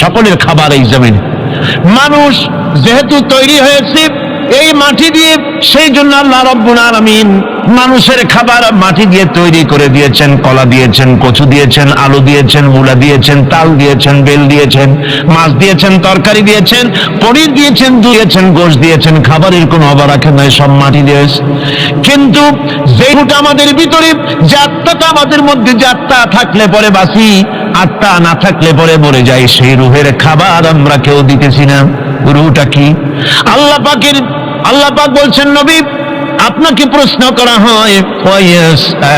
সকলের খাবার এই জমিনে। মানুষ যেহেতু তৈরি হয়েছে এই মাটি দিয়ে, সেই জন্য আল্লাহ রাব্বুল আলামিন মানুষের খাবার মাটি দিয়ে তৈরি করে দিয়েছেন। কলা দিয়েছেন, কচু দিয়েছেন, আলু দিয়েছেন, মূলা দিয়েছেন, তাল দিয়েছেন, বেল দিয়েছেন, মাছ দিয়েছেন, তরকারি দিয়েছেন, পনির দিয়েছেন, দিয়েছেন, গোশ দিয়েছেন। খাবারের কোনো অভাব রাখেন নাই, সব মাটি দিয়েছে। কিন্তু যেটা আমাদের ভিতরে, যে আত্মাটা আমাদের মধ্যে, যে আত্মা থাকলে পরে বাঁচি, আত্মা না থাকলে পরে মরে যায়, সেই রুহের খাবার আমরা কেউ দিতেছি না। রুহটা কি? আল্লাহ পাক বলছেন, নবী আপনাকে প্রশ্ন করা হয়, ওয়ায়াসআলুনাকা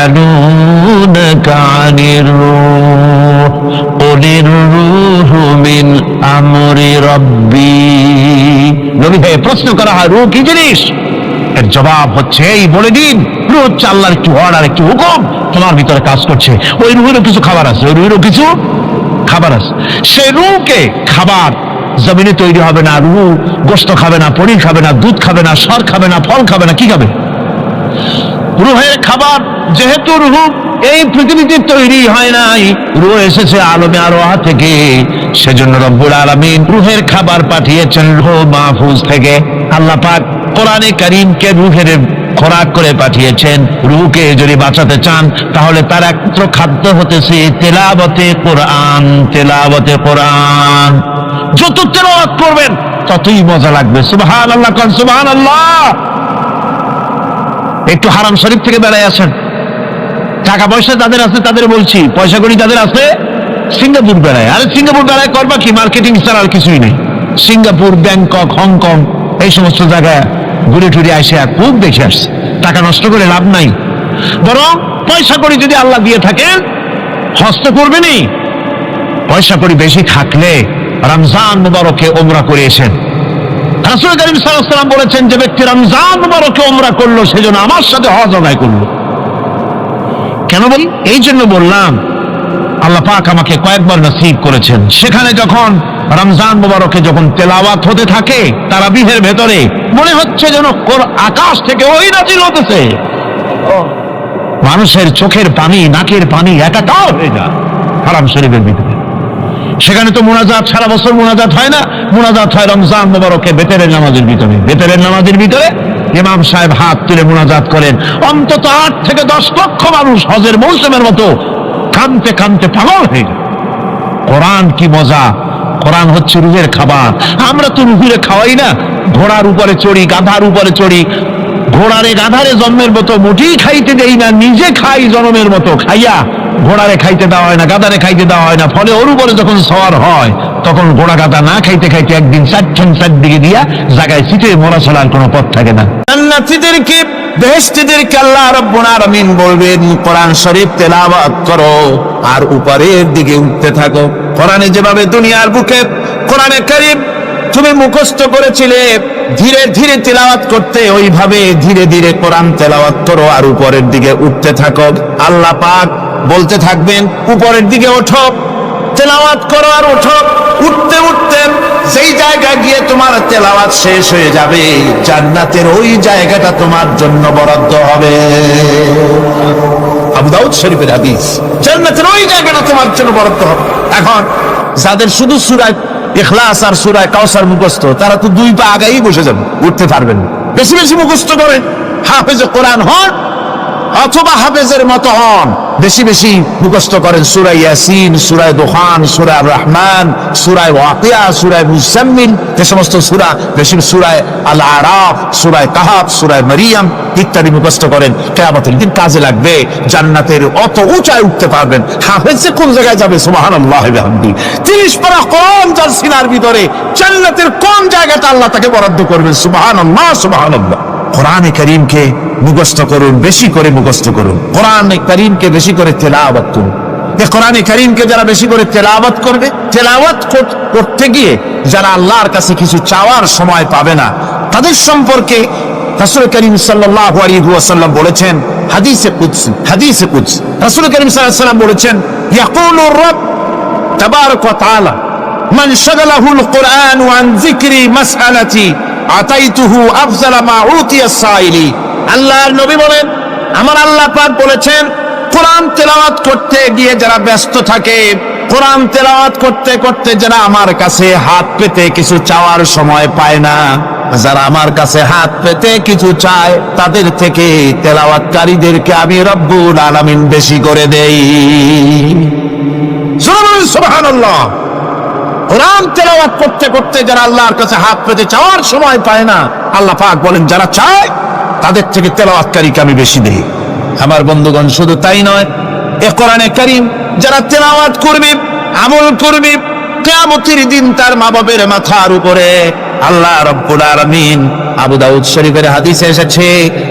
আনির রূহ কুলির রূহু মিন আমরি রাব্বি। নবী ভাই, প্রশ্ন করা হয় রূহ কি জিনিস? এর জবাব হচ্ছে, এই বলে দিন, রূহ হচ্ছে আল্লাহর একটু অর্ডার, একটু হুকুম তোমার ভিতরে কাজ করছে। ওই রূহেরও কিছু খাবার আছে, ওই রূহেরও কিছু খাবার আছে। সেই রূহকে খাবার জমিনে তৈরি হবে না। রূহ গোশত খাবে না, পনির খাবে না, দুধ খাবে না, সর খাবে না, ফল খাবে না, কি খাবে? রূহের খাবার। যেহেতু রূহ এই পৃথিবীতে তৈরি হয় নাই, রূহ এসেছে আলমে আরওয়াহ থেকে, সেজন্য রব্বুল আলামিন রূহের খাবার পাঠিয়েছেন লৌহ মাহফুজ থেকে। আল্লাহ পাক কোরআনে কারীমকে রূহের খোরাক করে পাঠিয়েছেন। রূহকে যদি বাঁচাতে চান তাহলে তার একমাত্র খাদ্য হতেছে তেলাওয়াতে কোরআন। তেলাওয়াতে কোরআন যত তেলাওয়াত করবেন ততই মজা লাগবে। সুবহানাল্লাহ, কোন সুবহানাল্লাহ। একটু হারাম শরীফ থেকে বেড়ায় আসেন। টাকা পয়সা যাদের আছে তাদের বলছি, পয়সা করি যাদের আছে, সিঙ্গাপুর বেড়ায়। আরে সিঙ্গাপুর বেড়ায় করবা কি? মার্কেটিং ছাড়া আর কিছুই নেই। সিঙ্গাপুর, ব্যাংকক, হংকং এই সমস্ত জায়গায় ঘুরে টুরে আসে, খুব দেখে আসছে। টাকা নষ্ট করে লাভ নাই, বরং পয়সা করি যদি আল্লাহ দিয়ে থাকেন হস্ত করবেনই। পয়সা করি বেশি থাকলে রমজান মুবারকে ওমরা করে এসেন। রাসূল কারীম সাল্লাল্লাহু আলাইহি ওয়াসাল্লাম বলেছেন, যে ব্যক্তি রমজান মুবারকে ওমরা করলো সেজন্য আমার সাথে হজ আদায় করলো। কেন বলি? এই জন্য বললাম, আল্লাহ পাক আমাকে কয়েকবার নসিব করেছেন। সেখানে যখন রমজান মুবারকে যখন তেলাওয়াত হতে থাকে তারাবিহের ভেতরে, মনে হচ্ছে যেন আকাশ থেকে ওই নাজিল হতেছে। মানুষের চোখের পানি, নাকের পানি একাকার হয়ে যায় হারাম শরীফের ভিতরে। সেখানে তো মুনাজাত সারা বছর মুনাজাত হয় না, মুনাজাত হয় রমজান মুবারকে বেতেরের নামাজের ভিতরে। বেতেরের নামাজের ভিতরে ইমাম সাহেব হাত তুলে মুনাজাত করেন। অন্তত 8 থেকে 10 লক্ষ মানুষ হজের মৌসুমের মতো কাঁদতে কাঁদতে পাগল হয়ে যায়। কোরআন কি মজা! কোরআন হচ্ছে রুহের খাবার। আমরা তো রুহের খাওয়াই না, ঘোড়ার উপরে চড়ি, গাধার উপরে চড়ি, ঘোড়ারে গাধারে জন্মের মতো মুঠি খাইতে দেই না, নিজে খাই জন্মের মতো। খাইয়া ঘোড়ারে খাইতে দেওয়া হয় না, গাধারে খাইতে দেওয়া হয় না। ফলে ওর উপরে যখন সওয়ার হয় তখন ঘোড়া গাধা না খাইতে খাইতে একদিন চারদিকে দিয়া জায়গায় সিটে মরা ছাড়ার কোনো পথ থাকে না। জান্নাতীদেরকে, বেহেশতীদেরকে আল্লাহ রাব্বুল আলামিন বলবেন, কোরআন শরীফ তেলাওয়াত করো আর উপরের দিকে উঠতে থাকো। কোরআনে যেভাবে দুনিয়ার বুকে কোরআনে কারীম তুমি মুখস্থ করেছিলে, ধীরে ধীরে তেলাওয়াত করতে, ওইভাবে ধীরে ধীরে কোরআন তেলাওয়াত করো আর উপরের দিকে উঠতে থাকো। আল্লাহ পাক বলতে থাকবেন, উপরের দিকে ওঠো, তেলাওয়াত করো আর ওঠো। উঠতে উঠতে সেই জায়গা গিয়ে তোমার তেলাওয়াত শেষ হয়ে যাবে, জান্নাতের ওই জায়গাটা তোমার জন্য বরাদ্দ হবে। আবু দাউদ শরীফের হাদিস, জান্নাতের ওই জায়গাটা তোমার জন্য বরাদ্দ হবে। এখন যাদের শুধু সূরা ইখলাস আর সূরা কাউসার মুখস্থ, তারা তো 2 পা আগেই বসে যাবে, উঠতে পারবেন। বেশি বেশি মুখস্থ করেন, হাফেজে কোরআন হন অথবা হাফেজের মতো হন। বেশি বেশি মুখস্থ করেন সূরা ইয়াসিন, সূরা দুখান, সূরা রহমান, সূরা ওয়াকিয়া, সূরা মুজাম্মিল, এই সমস্ত সূরা, বেশি সূরা আল আরাফ, সূরা কাহাফ, সূরা মারিয়াম ইত্যাদি মুখস্থ করেন। কিয়ামতের দিন কাজে লাগবে। জান্নাতের অত উঁচায় উঠতে পারবেন। হাফেজে কোন জায়গায় যাবে? সুবহানাল্লাহি ওয়া বিহামদিহি। 30 পারা কোরআন যার সিনার ভিতরে, জান্নাতের কোন জায়গাটা আল্লাহ তাকে বরাদ্দ করবেন? সুবহানাল্লাহ, সুবহানাল্লাহ। কোরআনে কারীমকে মুখস্থ করুন, বেশি করে মুখস্থ করুন। কোরআনে কারীমকে বেশি করে তেলাওয়াত করুন। এই কোরআনে কারীমকে যারা বেশি করে তেলাওয়াত করবে, তেলাওয়াত করতে গিয়ে যারা আল্লাহর কাছে কিছু চাওয়ার সময় পাবে না, তাদের সম্পর্কে রাসূল করিম সাল্লাল্লাহু আলাইহি ওয়াসাল্লাম বলেছেন, হাদিসে কুদসি, রাসূল করিম সাল্লাল্লাহু আলাইহি ওয়াসাল্লাম বলেছেন, ইয়াকুলু রাব তাবারাক ওয়া তাআলা মান শাগালাহুল কুরআন আন যিকরি মাসআলাতি আতাইতুহু আফজালা মা উতিয়াস সাইলি। আল্লাহর নবী বলেন, আমার আল্লাহ পাক বলেছেন, কোরআন তেলাওয়াত করতে গিয়ে যারা ব্যস্ত থাকে, কোরআন তেলাওয়াত করতে করতে যারা আমার কাছে হাত পেতে কিছু চাওয়ার সময় পায় না, যারা আমার কাছে হাত পেতে কিছু চায়, তাদের থেকে তেলাওয়াতকারীদেরকে আমি রব্বুল আলামিন বেশি করে দেই। সুবহানাল্লাহ। কোরআন তেলাওয়াত করতে করতে যারা আল্লাহর কাছে হাত পেতে চাওয়ার সময় পায় না, আল্লাহ পাক বলেন যারা চায় তাদের থেকে তেলাওয়াতকারীকে আমি বেশি দেই। আমার বন্ধুগণ, শুধু তাই নয়, এ কোরআনে কারীম যারা তেলাওয়াত করবে, আমল করবে, কিয়ামতের দিন তার মা বাবার মাথার উপরে আল্লাহ রাব্বুল আলামিন, আবু দাউদ শরীফের হাদিসে এসেছে,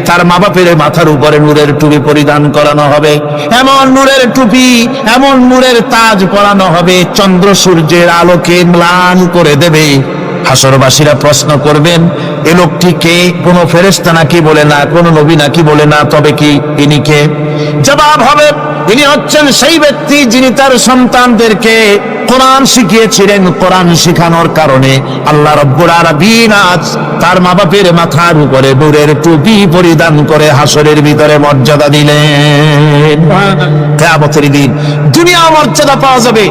তার মা বাপের মাথার উপরে নূরের টুপি পরিধান করানো হবে। এমন নূরের টুপি, এমন নূরের তাজ পরানো হবে, চন্দ্র সূর্যের আলোকে ম্লান করে দেবে। হাসরবাসীরা প্রশ্ন করবেন, এ লোকটি কে? কোন ফেরেশতা নাকি বলে না, কোন নবী নাকি বলে না, তবে কি ইনি কে? জবাব হবে, ইনি হচ্ছেন সেই ব্যক্তি যিনি তার সন্তানদেরকে কোরআন শিখিয়েছিলেন। কোরআন শিখানোর কারণে আল্লাহ রাব্বুল আলামিন আজ তার মা বাপের মাথার উপরে নূরের টুপি পরিধান করে হাসরের ভিতরে মর্যাদা দিলেন। কিয়ামতের দিন দুনিয়া মর্যাদা পাওয়া যাবে,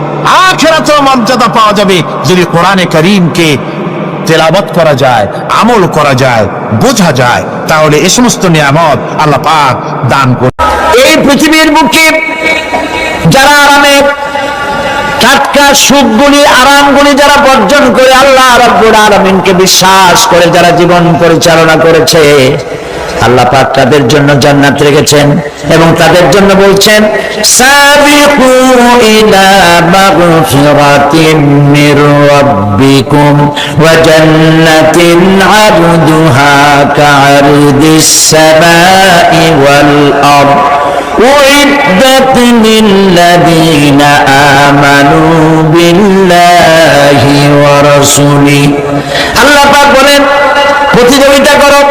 আখিরাতেও মর্যাদা পাওয়া যাবে যদি কোরআনে কারীমকে তেলাওয়াত করা যায়, আমল করা যায়, বোঝা যায়, তাহলে এই সমস্ত নিয়ামত আল্লাহ পাক দান করে। এই পৃথিবীর বুকে যারা আরামের টাটকা সুখগুলি, আরামগুলি যারা বর্জন করে আল্লাহ রাব্বুল আলামিনকে বিশ্বাস করে যারা জীবন পরিচালনা করেছে, আল্লাহ পাক তাদের জন্য জান্নাত রেখেছেন এবং তাদের জন্য বলছেন, সাবিকু ইলা মাগফিরাতিন মির রাব্বিকুম ওয়া জান্নাতিন আরদুহা কা'আরদিস সামাই ওয়াল আরদ উইদ্দাত লিল্লাযীনা আমানু বিল্লাহি ওয়া রাসূলিহি। আল্লাহ পাক বলেন, প্রতিযোগিতা করো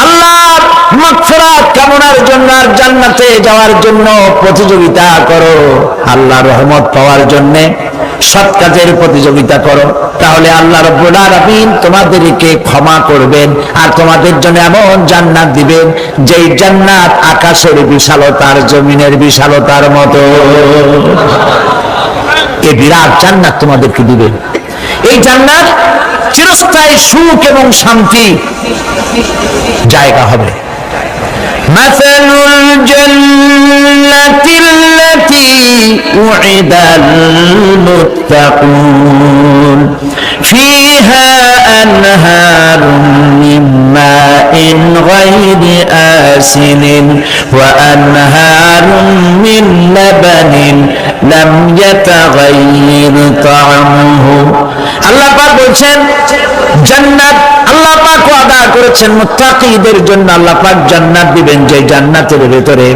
আল্লাহর মাগফিরাত কামনার জন্য আর জান্নাতে যাওয়ার জন্য প্রতিযোগিতা করো, আল্লাহর রহমত পাওয়ার জন্য সৎ কাজের প্রতিযোগিতা করো, তাহলে আল্লাহ রাব্বুল আলামিন তোমাদেরকে ক্ষমা করবেন আর তোমাদের জন্য এমন জান্নাত দিবেন যেই জান্নাত আকাশের বিশালতার, জমিনের বিশালতার মতো। এই বিরাট জান্নাত তোমাদেরকে দিবেন। এই জান্নাত চিরস্থায়ী সুখ এবং শান্তি জায়গা হবে। মাসালুল জান্নাতিল্লাতী উইদাল মুত্তাকুন ফিহা আনহারুম মিন মাইন গায়রি আসিনিন ওয়া আনহারুম মিন লাবানিন লাম ইয়াতাগায়্যার তা'আমুহু। আল্লাহ পাক বলছেন, জান্নাত আল্লাহ পাক ওয়াদা করেছেন মুত্তাকীদের জন্য। আল্লাহ পাক জান্নাত দিবেন যে জান্নাতের ভিতরে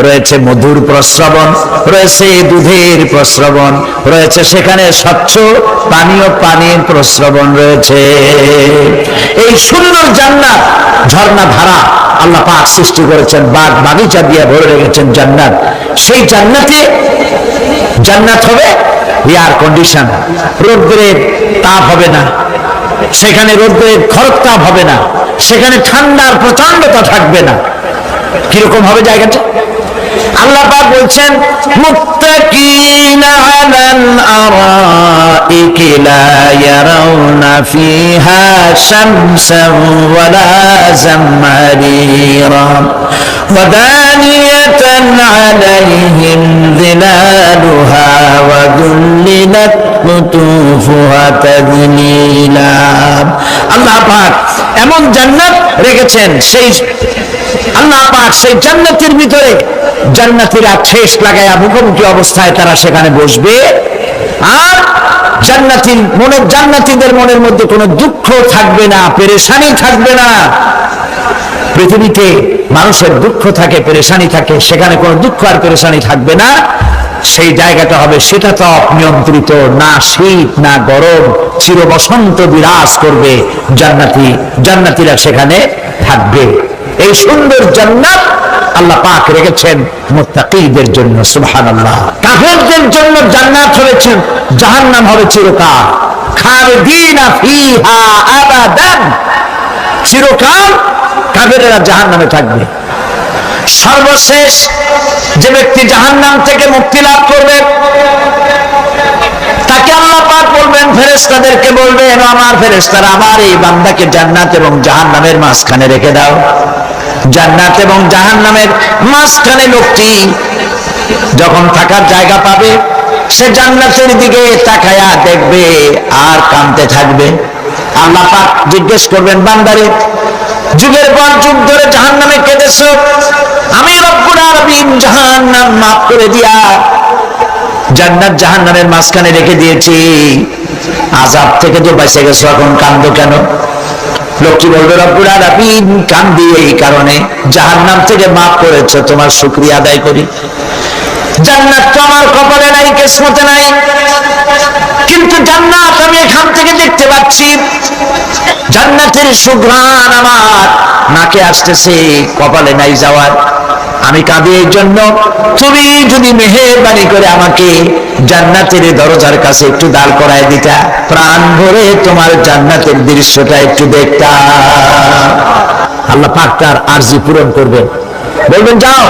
রয়েছে মধুর প্রস্রবণ, রয়েছে দুধের প্রস্রবণ, রয়েছে সেখানে স্বচ্ছ পানীয় পানির প্রস্রবণ রয়েছে। এই সুন্দর জান্নাত, ঝর্ণা ধারা আল্লাহ পাক সৃষ্টি করেছেন, বাগ বাগিচা দিয়ে ভরে রেখেছেন জান্নাত। সেই জান্নাতে জান্নাত হবে এয়ার কন্ডিশন, রৌদ্রের তাপ হবে না সেখানে, রৌদ্রের খরতাপ হবে না সেখানে, ঠান্ডার প্রচন্ডতা থাকবে না। কিরকম হবে জায়গাটা? আল্লাহ পাক বলছেন, মুত্তাকিনা আলাল আরাইকি লা ইয়ারাউনা ফিহা শামসান ওয়ালা জামহারিরা ওয়া দানিয়াতান আলাইহিম যিলালুহা ওয়া যুল্লিলাত কুতুফুহা তাযলীলা। আল্লাহ পাক এমন জান্নাত রেখেছেন, সেই আল্লাহ পাক সেই জান্নাতের ভিতরে জান্নাতীরা ঠেস লাগায়া মুখোমুখি অবস্থায় তারা সেখানে বসবে, আর জান্নাতীদের মনের মধ্যে কোনো দুঃখ থাকবে না, পেরেশানি থাকবে না। পৃথিবীতে মানুষের দুঃখ থাকে, পেরেশানি থাকে, সেখানে কোনো দুঃখ আর পেরেশানি থাকবে না। সেই জায়গাটা হবে সেটা তো নিয়ন্ত্রিত, না শীত না গরম, চির বসন্ত বিরাজ করবে, জান্নাতীরা সেখানে থাকবে। এই সুন্দর জান্নাত আল্লাহ পাক রেখেছেন মুত্তাকীদের জন্য। সুবহানাল্লাহ। কাফেরদের জন্য জান্নাত হয়েছে, জাহান্নাম হবে চিরকাল, খালিদিনা ফিহা আবাদান, চিরকাল কাফেরেরা জাহান্নামে থাকবে। সর্বশেষ যে ব্যক্তি জাহান্নাম থেকে মুক্তি লাভ করবে ফেরেশতাদেরকে বলবেন, আমার ফেরেশতারা আমার এই বান্দাকে জান্নাত এবং জাহান্নামের মাঝখানে রেখে দাও। জান্নাত এবং জাহান্নামের মাঝখানে লোকটি যখন থাকার জায়গা পাবে, সে জান্নাতের দিকে তাকায়া দেখবে আর কাঁদতে থাকবে। আল্লাহ পাক জিজ্ঞেস করবেন, বান্দারে যুগের পর যুগ ধরে জাহান্নামে কেঁদেছো, আমি রব্বুল আলামিন জাহান্নাম মাফ করে দিয়া জান্নাত জাহান্নামের মাঝখানে রেখে দিয়েছি, আযাব থেকে যে বেঁচে গেছো, এখন কাঁদো কেন? লোকটি বলবে, রব্বুল আলামিন কান্দি এই কারণে, জাহান্নাম থেকে মাফ করেছো, তোমার শুকরিয়া আদায় করি। জান্নাত তো আমার কপালে নাই, কিসমতে নাই, কিন্তু জান্নাত আমি এখান থেকে দেখতে পাচ্ছি। জান্নাতের সুঘ্রাণ আমার নাকে আসতেছে, কপালে নাই যাওয়ার। আমি কাঁদি এই জন্য, তুমি যদি মেহেরবানি করে আমাকে জান্নাতের দরজার কাছে একটু দাঁড় করায় দিতা, প্রাণ ভরে তোমার জান্নাতের দৃশ্যটা একটু দেখতাম। আল্লাহ পাক তার আরজি পূরণ করবেন, বলবেন যাও।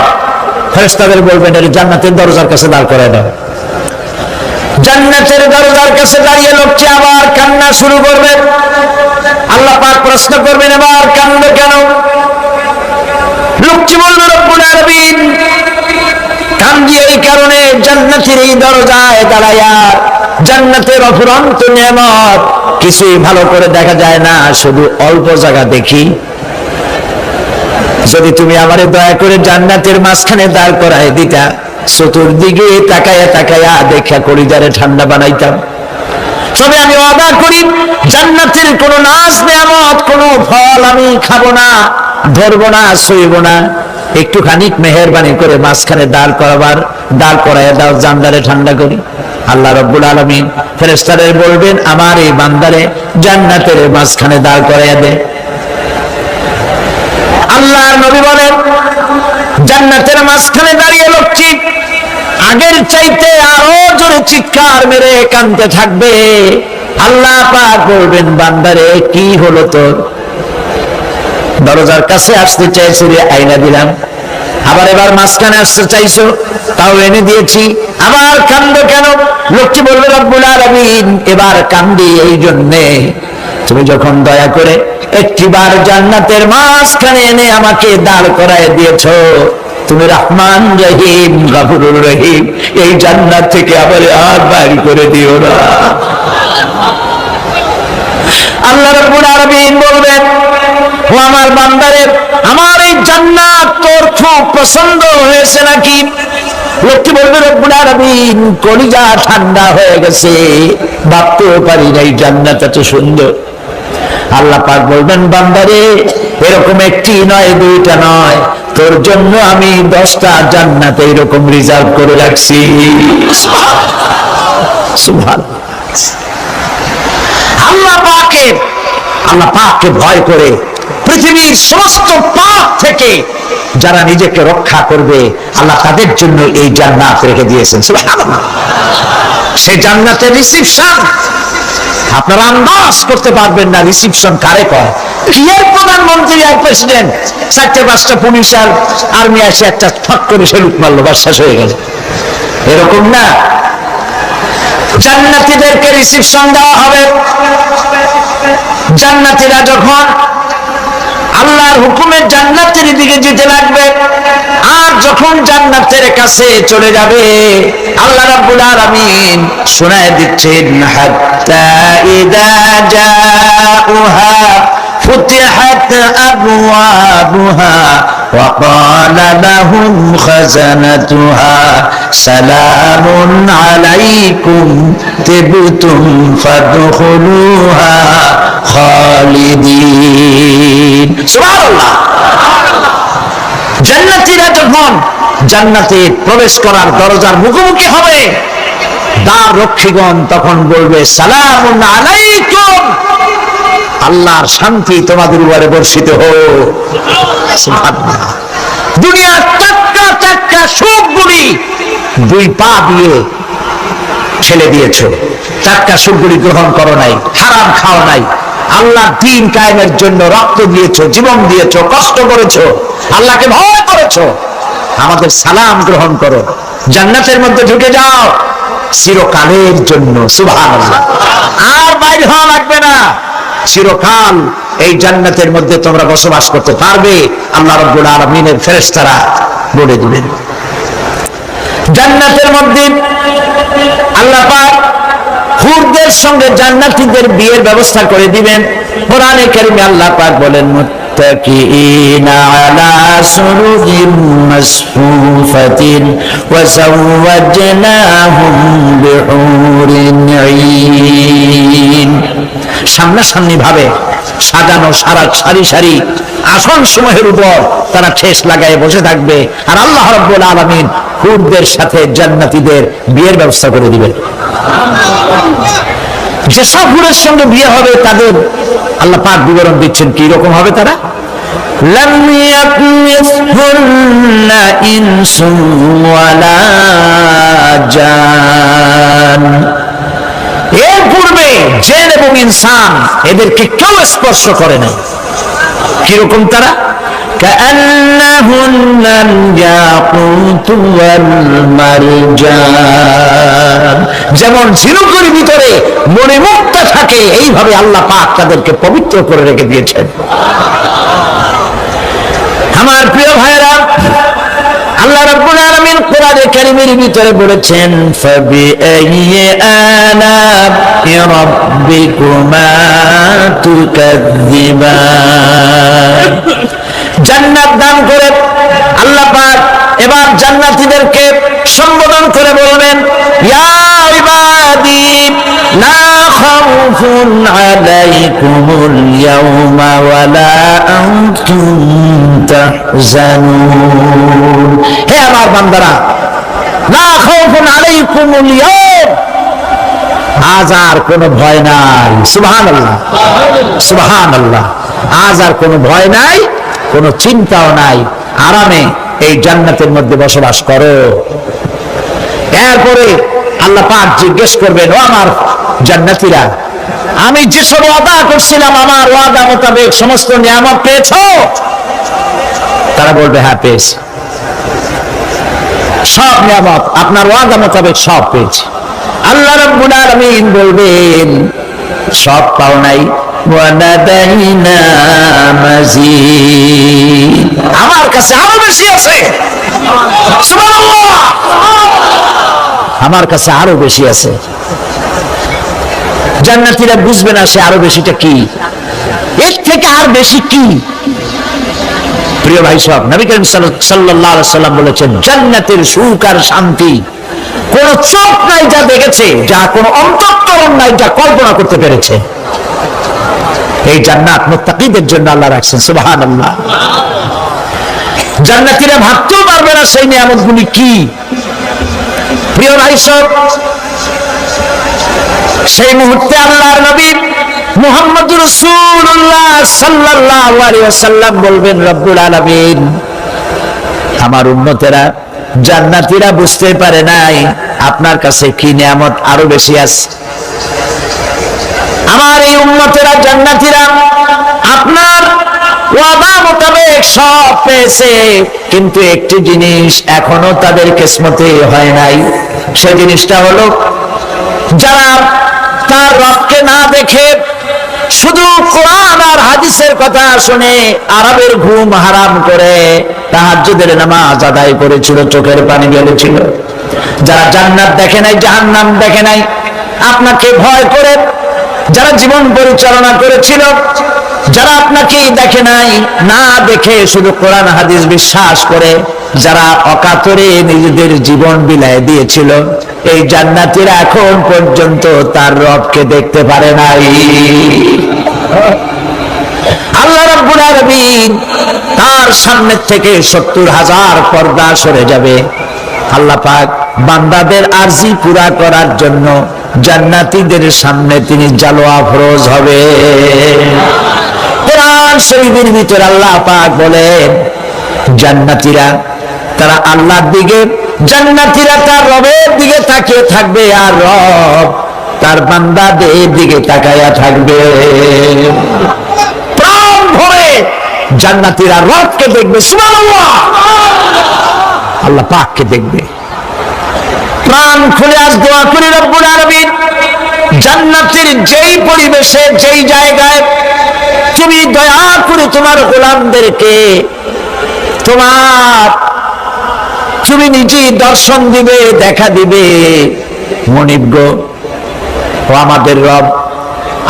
ফেরেশতাদের বলবেন, এটা জান্নাতের দরজার কাছে দাঁড় করায় দাও। জান্নাতের দরজার কাছে দাঁড়িয়ে লোকটি আবার কান্না শুরু করবে। আল্লাহ পাক প্রশ্ন করবেন, এবার কান্দো কেন? লোকটি বলবে, রব্বুল আলামিন কান্দি এই কারণে, জান্নাতের এই দরজায় দাঁড়ায়া জান্নাতের অফুরন্ত নিয়ামত কিছুই ভালো করে দেখা যায় না, শুধু অল্প জায়গা দেখি। যদি তুমি আমারে দয়া করে জান্নাতের মাঝখানে দাঁড় করায় দিতা, চতুর্দিকে তাকায়া তাকায়া দেখা কলিজারে ঠান্ডা বানাইতাম। তবে আমি ওয়াদা করি, জান্নাতের কোন নাজ নিয়ামত, কোন ফল আমি খাবো না, ধরবো না, ছুঁইব না। একটুখানি মেহেরবানি করে মাঝখানে দাঁড় করায় দাও, জানদারে ঠান্ডা করি। আল্লাহ রাব্বুল আলামিন ফেরেশতাদের বলবেন, আমার এই বান্দারে জান্নাতের মাঝখানে দাঁড় করাইয়া দে। আল্লাহর নবী বলেন, জান্নাতের মাঝখানে দাঁড়িয়ে লোকটি আগের চাইতে আরো জোরে চিৎকার মেরে কাঁদতে থাকবে। আল্লাহ পাক বলবেন, বান্দারে কি হলো তোর? দরজার কাছে আসতে চাইছো রে, আইনা দিলাম। আবার এবার মাঝখানে আসতে চাইছো, তাও এনে দিয়েছি, আবার কান্দো কেন? লোকটি বলবে, রব্বুল আলামিন এবার কান্দি এই জন্যে, তুমি যখন দয়া করে একটিবার জান্নাতের মাঝখানে এনে আমাকে দাঁড় করায় দিয়েছো, তুমি রহমান রহিম গফুরুর রহিম, এই জান্নাত থেকে আবার আর বাইর করে দিও না। আল্লাহ রাব্বুল আলামিন বলবেন, ও আমার বান্দারে, আমার এই জান্নাত তোর খুব পছন্দ হয়েছে নাকি? লোকটি বলবে, রব্বুল আলামিন কলিজা ঠান্ডা হয়ে গেছে, ভাবতেও পারি নাই জান্নাত এত সুন্দর। আল্লাহ পাক বলবেন, বান্দারে এরকম একটি নয়, দুইটা নয়, তোর জন্য আমি 10টা জান্নাত এরকম রিজার্ভ করে রাখছি। সুবহানাল্লাহ। আল্লাহ পাককে ভয় করে পৃথিবীর সমস্ত পাপ থেকে যারা নিজেকে রক্ষা করবে, আল্লাহ তাদের জন্য এই জান্নাত রেখে দিয়েছেন। সুবহানাল্লাহ। সেই জান্নাতের রিসিপশন আপনারা আন্দাজ করতে পারবেন না, রিসিপশন কারে কয়। কি এর প্রধানমন্ত্রী আর প্রেসিডেন্ট, 4-5টা পুলিশ আর আর্মি আসে একটা ঠক করে সেলুট মারলো, বাস শেষ হয়ে গেল, এরকম না। জান্নাতীদেরকে রিসিপশন দেওয়া হবে। জান্নাতীরা যখন আল্লাহর হুকুমে জান্নাতের দিকে যেতে লাগবে, আর যখন জান্নাতের কাছে চলে যাবে, আল্লাহ রাব্বুল আলামিন শোনায় দিচ্ছেন, হাত্তা ইযা জাউহা ফুতিহাত আবওয়াবুহা ওয়া ক্বালা লাহুম খাযানাতুহা সালামুন আলাইকুম তিবতুম ফাদখুলুহা খালিদিন। সুবহানাল্লাহ। জান্নাতীরা যখন জান্নাতে প্রবেশ করার দরজার মুখোমুখি হবে, দ্বার রক্ষীগণ তখন বলবে, সালামুন আলাইকুম, আল্লাহর শান্তি তোমাদের উপরে বর্ষিত হোক। সুবহানাল্লাহ। দুনিয়ার টাটকা টাটকা সুখগুলি 2 পা দিয়ে ছেলে দিয়েছো, টাটকা সুখগুলি গ্রহণ করো নাই, হারাম খাও নাই, আল্লাহ দ্বীন কায়েমের জন্য রক্ত দিয়েছো, জীবন দিয়েছো, কষ্ট করেছো, আল্লাহকে ভয় করেছো, আমাদের সালাম গ্রহণ করো, জান্নাতের মধ্যে ঢুকে যাও। চিরকালের জন্য। সুবহানাল্লাহ। আর বাইর হওয়া লাগবে না, চিরকাল এই জান্নাতের মধ্যে তোমরা বসবাস করতে পারবে, আল্লাহ রাব্বুল আলামিনের ফেরেশতারা বলে দিবেন। জান্নাতের মধ্যে আল্লাহ পাক হুরদের সঙ্গে জান্নাতীদের বিয়ের ব্যবস্থা করে দিবেন। কোরআনে কারীমে আল্লাহ পাক বলেন, মুত্তাকিইনা আলা সুরুরিন মাসফুফাতিন ওয়া যাওয়াজনাহুম বিহুরিন আইন। সামনাসামনি ভাবে সাজানো সারি সারি আসন সমূহের উপর তারা ঠেস লাগায় বসে থাকবে, আর আল্লাহ রাব্বুল আলামিন হুরদের সাথে জান্নাতীদের বিয়ের ব্যবস্থা করে দিবেন। যেসব হুরের সঙ্গে বিয়ে হবে তাদের আল্লাহ পাক বিবরণ দিচ্ছেন কি রকম হবে তারা। লাম ইয়াতমিসহুন্না ইনসুন ওয়ালা জান। এর পূর্বে জিন এবং ইনসান এদেরকে কেউ স্পর্শ করে নাই। কিরকম তারা? কাআন্নাহুন্নাল ইয়াকুতু ওয়াল মারজান। যেমন ঝিনুকের ভিতরে মণিমুক্তা থাকে, এইভাবে আল্লাহ পাক তাদেরকে পবিত্র করে রেখে দিয়েছেন। আমার প্রিয় ভাইরা, আল্লাহ রাব্বুল আলামিন কোরআনে কারীমের ভিতরে বলেছেন, ফাবিআইয়ি আলা'i রাব্বিকুমা তুকাযযিবান। জান্নাত দান করে আল্লাহ পাক এবার জান্নাতীদেরকে সম্বোধন করে বলবেন, ইয়া ইবাদি লা খাউফুন আলাইকুমুল ইয়াওমা ওয়ালা আনতুম তাহজানুন। হে আমার বান্দারা, লা খাউফুন আলাইকুমুল ইয়াওম, আজ আর কোনো ভয় নাই। সুবহানাল্লাহ, সুবহানাল্লাহ। আজ আর কোনো ভয় নাই, কোনো চিন্তাও নাই, আরামে এই জান্নাতের মধ্যে বসবাস করো। এরপরে আল্লাহ পাক জিজ্ঞেস করবেন, ও আমার জান্নাতীরা, আমি যেসব ওয়াদা করছিলাম আমার ওয়াদা মোতাবেক সমস্ত নিয়ামত পেয়েছো? তারা বলবে, হ্যাঁ পেয়েছি, সব নিয়ামত আপনার ওয়াদা মোতাবেক সব পেয়েছি। আল্লাহ রাব্বুল আলামিন বলবেন, সব পাও নাই, ওয়ানাদাইনা মাজিদ, আমার কাছে আরো বেশি আছে। সুবহানাল্লাহ, আমার কাছে আরো বেশি আছে। জান্নাতীরা বুঝবে না সে আরো বেশিটা কি, এর থেকে আর বেশি কি। প্রিয় ভাই সব, নবী করিম সাল্লাল্লাহু আলাইহি ওয়াসাল্লাম বলেছেন, জান্নাতের সুখ আর শান্তি কোন চোখ নাই যা দেখেছে, যা কোন অন্তঃকরণ নাই যা কল্পনা করতে পেরেছে। এই জান্নাত মুত্তাকিদের জন্য আল্লাহ রাখছেন। সুবহানাল্লাহ। জান্নাতীরা ভাবতেও পারবে না সেই নিয়ামতগুলি কি। প্রিয় ভাই সব, সেই মুহূর্তে আল্লাহর নবী মুহাম্মদুর রাসূলুল্লাহ সাল্লাল্লাহু আলাইহি ওয়াসাল্লাম বলবেন, রব্বুল আলামিন, আমার উম্মতেরা জান্নাতীরা বুঝতে পারে নাই আপনার কাছে কি নিয়ামত আরো বেশি আছে। আমার এই উম্মতেরা জান্নাতীরা আপনার ওয়াদা মোতাবেক সব পেয়েছে, কিন্তু একটি জিনিস এখনো তাদের কিসমতে হয় নাই। সেই জিনিসটা হলো, যারা তার রবকে না দেখে শুধু কোরআন আর হাদিসের কথা শুনে আরবের ঘুম হারাম করে তাহাজ্জুদের নামাজ আদায় করেছিল, চোখের পানি ফেলেছিল, যারা জান্নাত দেখে নাই, জাহান্নাম দেখে নাই, আপনাকে ভয় করে যারা জীবন পরিচালনা করেছিল, যারা আপনাকে দেখে নাই, না দেখে শুধু কোরআন হাদিস বিশ্বাস করে যারা অকাতরে নিজেদের জীবন বিলায় দিয়েছিল, এই জান্নাতীরা এখন পর্যন্ত তার রবকে দেখতে পারে নাই। আল্লাহ রাব্বুল আলামিন তার সামনে থেকে ৭০,০০০ পর্দা সরে যাবে। আল্লাহ পাক বান্দাদের আরজি পুরা করার জন্য জান্নাতীদের সামনে তিনি জালোয়া ফরজ হবে। কোরআন শরীফের ভিতরে আল্লাহ পাক বলেন, জান্নাতীরা তারা আল্লাহর দিকে, জান্নাতীরা তার রবের দিকে তাকিয়ে থাকবে, আর রব তার বান্দাদের দিকে তাকায়া থাকবে। প্রাণ ভরে জান্নাতীরা রবকে দেখবে, সুবহানাল্লাহ, আল্লাহ পাককে দেখবে। প্রাণ খুলে আজ দোয়া করি রব্বুল আলামিন জান্নাতের যেই পরিবেশে যেই জায়গায় তুমি দয়া করে তোমার গোলামদেরকে তুমি নিজে দর্শন দিবে, দেখা দিবে। মনিব গো, ও আমাদের রব,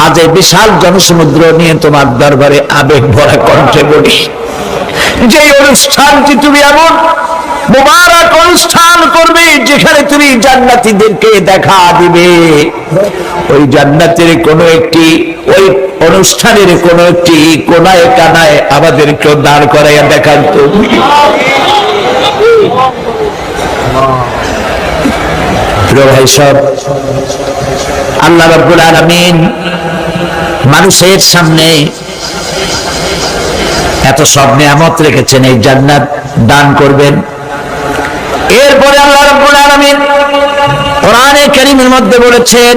আজ এই বিশাল জনসমুদ্র নিয়ে তোমার দরবারে আবেগ ভরা কণ্ঠে বলি, যে অনুষ্ঠানটি তুমি এমন মুবারক অনুষ্ঠান করবে যেখানে তুমি জান্নাতীদেরকে দেখা দিবে, ওই জান্নাতের কোন একটি, ওই অনুষ্ঠানের কোন একটি কোনায় কানায় আমাদেরকে দাঁড় করাইয়া দেখান তুমি। প্রিয় ভাই সব, আল্লাহ রাব্বুল আলামিন মানুষের সামনে এত সব নিয়ামত রেখেছেন, এই জান্নাত দান করবেন। এরপরে আল্লাহ রাব্বুল আলামিন কোরআনে কারীমের মধ্যে বলেছেন,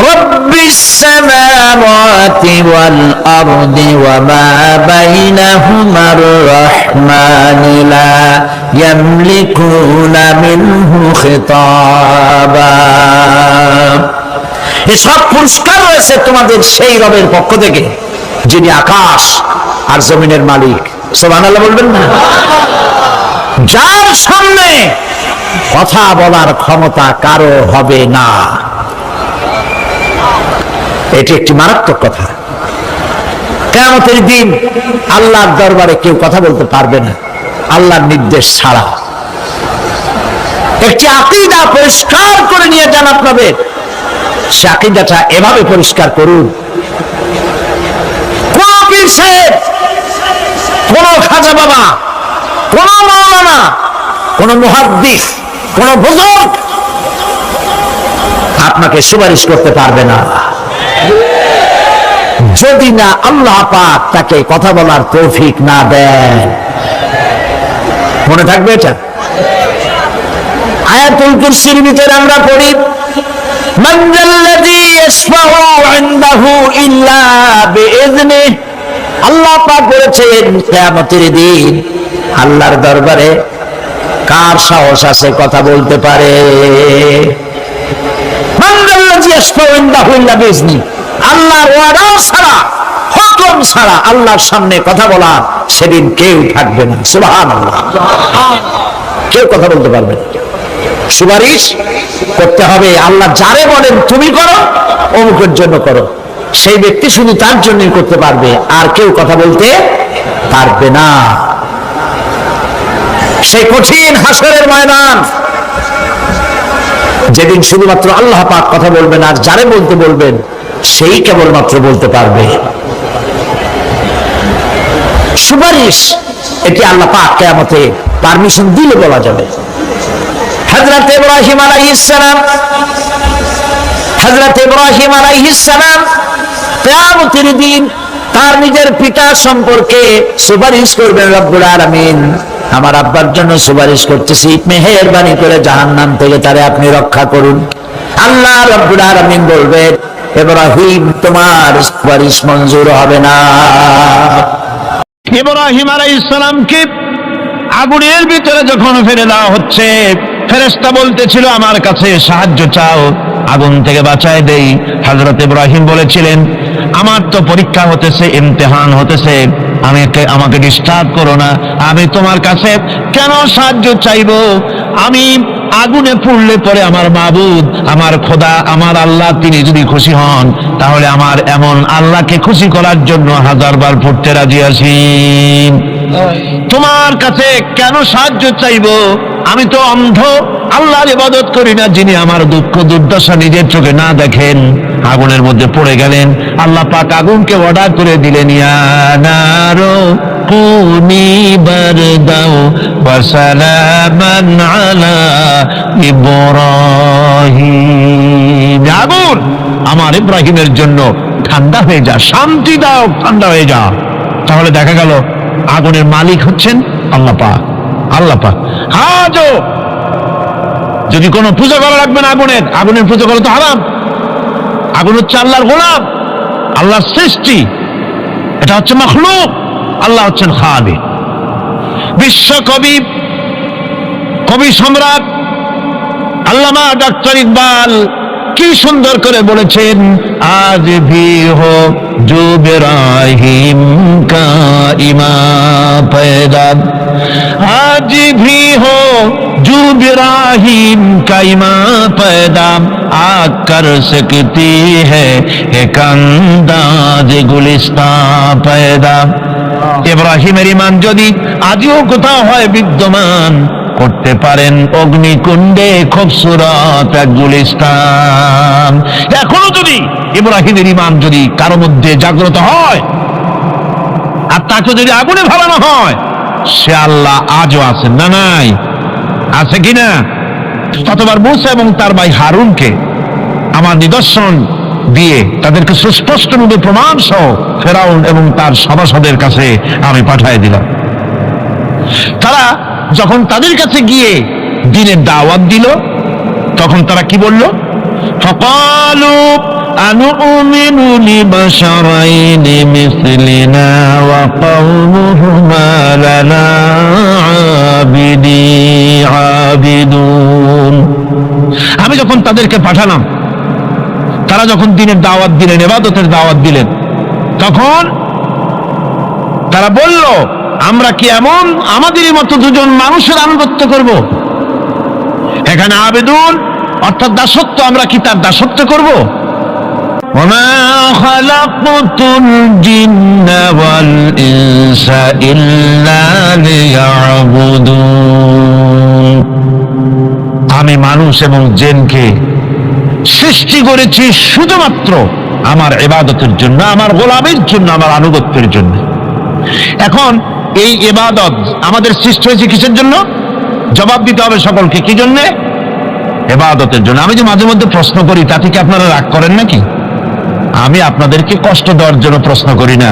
রব্বিস সামাওয়াতি ওয়াল আরদি ওয়া মা বাইনাহুমার রাহমানি লা ইয়ামলিকুনা মিনহু খিতাবা। এসব পুরস্কার রয়েছে তোমাদের সেই রবের পক্ষ থেকে যিনি আকাশ আর জমিনের মালিক। সুবহানাল্লাহ বলবেন না? যার সামনে কথা বলার ক্ষমতা কারো হবে না। এটি একটি মারাত্মক কথা। কিয়ামতের দিন আল্লাহর দরবারে কেউ কথা বলতে পারবে না আল্লাহর নির্দেশ ছাড়া। একটি আকীদা পরিষ্কার করে নিয়ে যান আপনাদের, সে আকীদাটা এভাবে পরিষ্কার করুন, কোন পীর সাহেব, কোন খাজা বাবা, কোন মাওলানা, কোন মুহাদ্দিস, কোন বুজুর্গ আপনাকে সুপারিশ করতে পারবে না যদি না আল্লাহ পাক তাকে কথা বলার তৌফিক না দেন। মনে থাকবে এটা। আয়াতুল কুরসির ভিতরে আমরা পড়ি, মান যাল্লাযী ইয়াশফাউ ইনদাহু ইল্লা বিইযনিহি। আল্লাহ পাক বলেছেন কিয়ামতের দিন আল্লাহর দরবারে কার সাহস আছে কথা বলতে পারে? মান যাল্লাযী ইয়াশফাউ ইনদাহু ইল্লা বিইযনিহি। আল্লাহর ওয়াদা ছাড়া, হুকুম ছাড়া আল্লাহর সামনে কথা বলা সেদিন কেউ থাকবে না। সুবহানাল্লাহ। কেউ কথা বলতে পারবে না। সুপারিশ করতে হবে আল্লাহ যারে বলেন তুমি করো, অমুকের জন্য করো, সেই ব্যক্তি শুধু তার জন্যই করতে পারবে, আর কেউ কথা বলতে পারবে না। সেই কঠিন হাসরের ময়দান, যেদিন শুধুমাত্র আল্লাহ পাক কথা বলবেন, আর যারে বলতে বলবেন সেই কেবলমাত্র বলতে পারবে। সুপারিশ এটি আল্লাহ পাক কিয়ামতে পারমিশন দিলে বলা যাবে। হযরত ইব্রাহিম আলাইহিস সালাম কিয়ামতের দিন তার নিজের পিতা সম্পর্কে সুপারিশ করবেন, রব্বুল আলামিন আমার আব্বার জন্য সুপারিশ করতেছি, মেহেরবানি করে জাহান্নাম থেকে তারে আপনি রক্ষা করুন। আল্লাহ রব্বুল আলামিন বলবেন, ইব্রাহিম তোমার সুপারিশ মঞ্জুর হবে না। ইব্রাহিম আলাইহিস সালামকে আগুনের ভিতরে যখন ফেলে দেওয়া হচ্ছে, ফেরেশতা বলতেছিল আমার কাছে সাহায্য চাও, আগুন থেকে বাঁচায় দেই। হযরত ইব্রাহিম বলেছিলেন আমার তো পরীক্ষা হতেছে, ইমতিহান হতেছে, আমাকে ডিস্টার্ব করো না, আমি তোমার কাছে কেন সাহায্য চাইবো? আমি আগুনে পুড়লে পরে আমার মাবুদ, আমার খোদা, আমার আল্লাহ তিনি যদি খুশি হন, তাহলে আমার এমন আল্লাহকে খুশি করার জন্য 1000 বার পুড়তে রাজি আছি। তোমার কাছে কেন সাহায্য চাইবো? আমি তো অন্ধ, আল্লাহর ইবাদত করি না যিনি আমার দুঃখ দুর্দশা নিজের চোখে না দেখেন। আগুনের মধ্যে পড়ে গেলেন, আল্লাহ পাক আগুনকে অর্ডার করে দিলেন, ইয়া নারু কুনি বারদাও ওয়া সালামান আলা ইব্রাহিম। আগুন আমার ইব্রাহিমের জন্য ঠান্ডা হয়ে যা, শান্তি দাও, ঠান্ডা হয়ে যা। তাহলে দেখা গেল আগুনের মালিক হচ্ছেন আল্লাহ পাক। আল্লাহ পাক আজও যদি কোনো পূজা করা লাগবে না আগুনের পূজা করা তো হারাম। আগুন হচ্ছে আল্লাহর গোলাম, আল্লাহর সৃষ্টি, এটা হচ্ছে মাখলুক, আল্লাহ হচ্ছেন খালিক। বিশ্ব কবি সম্রাট আল্লামা ডক্টর ইকবাল কি সুন্দর করে বলেছেন, আজ ভি হো জো ইব্রাহিম কা ইমা পয়দা, আজ ভি হো জো ইব্রাহিম কা ইমা পয়দা, আগ কর সকতি হ্যায় এক আন্দাজ গুলিস্তা পয়দা। ইব্রাহিমের ঈমান যদি আজও কোথাও হয় বিদ্যমান, করতে পারেন অগ্নিকুণ্ডে খুবসুরত এক গুলিস্তান। এখনো যদি ইব্রাহিমের ঈমান যদি কারো মধ্যে জাগ্রত হয় আর তাকে যদি আগুনে ভালানো হয়, সে আল্লাহ আজও আছেন না নাই? আছে কিনা? কতবার মুসা এবং তার ভাই হারুনকে আমার নিদর্শন দিয়ে তাদেরকে সুস্পষ্ট রূপে প্রমাণ সহ ফেরাউন এবং তার সভাসদের কাছে আমি পাঠিয়ে দিলাম। তারা যখন তাদের কাছে গিয়ে দ্বীনের দাওয়াত দিল, তখন তারা কি বলল? ফাকালু আনুমিনু লিবাশারাইনি মিসলিনা ওয়া কওমুহুমা লানা আবিদুন। আমি যখন তাদেরকে পাঠালাম, তারা যখন দ্বীনের দাওয়াত দিলেন, ইবাদতের দাওয়াত দিলেন, তখন তারা বলল, আমরা কি এমন আমাদেরই মতো দুজন মানুষের আনুগত্য করব? এখানে আবেদুন অর্থাৎ দাসত্ব, আমরা কি তার দাসত্ব করব? ওমা খালাকতুল জিন্না ওয়াল ইনসা ইল্লা লিয়াবুদুন। আমি মানুষ এবং জিনকে সৃষ্টি করেছি শুধুমাত্র আমার ইবাদতের জন্য, আমার গোলামের জন্য, আমার আনুগত্যের জন্য। এখন এই ইবাদত আমাদের সৃষ্টি হয়েছে কিসের জন্য? জবাব দিতে হবে সকলকে। কি জন্য? ইবাদতের জন্য। আমি যে মাঝে মধ্যে প্রশ্ন করি, তাতে কি আপনারা রাগ করেন নাকি? আমি আপনাদেরকে কষ্ট দেওয়ার জন্য প্রশ্ন করি না,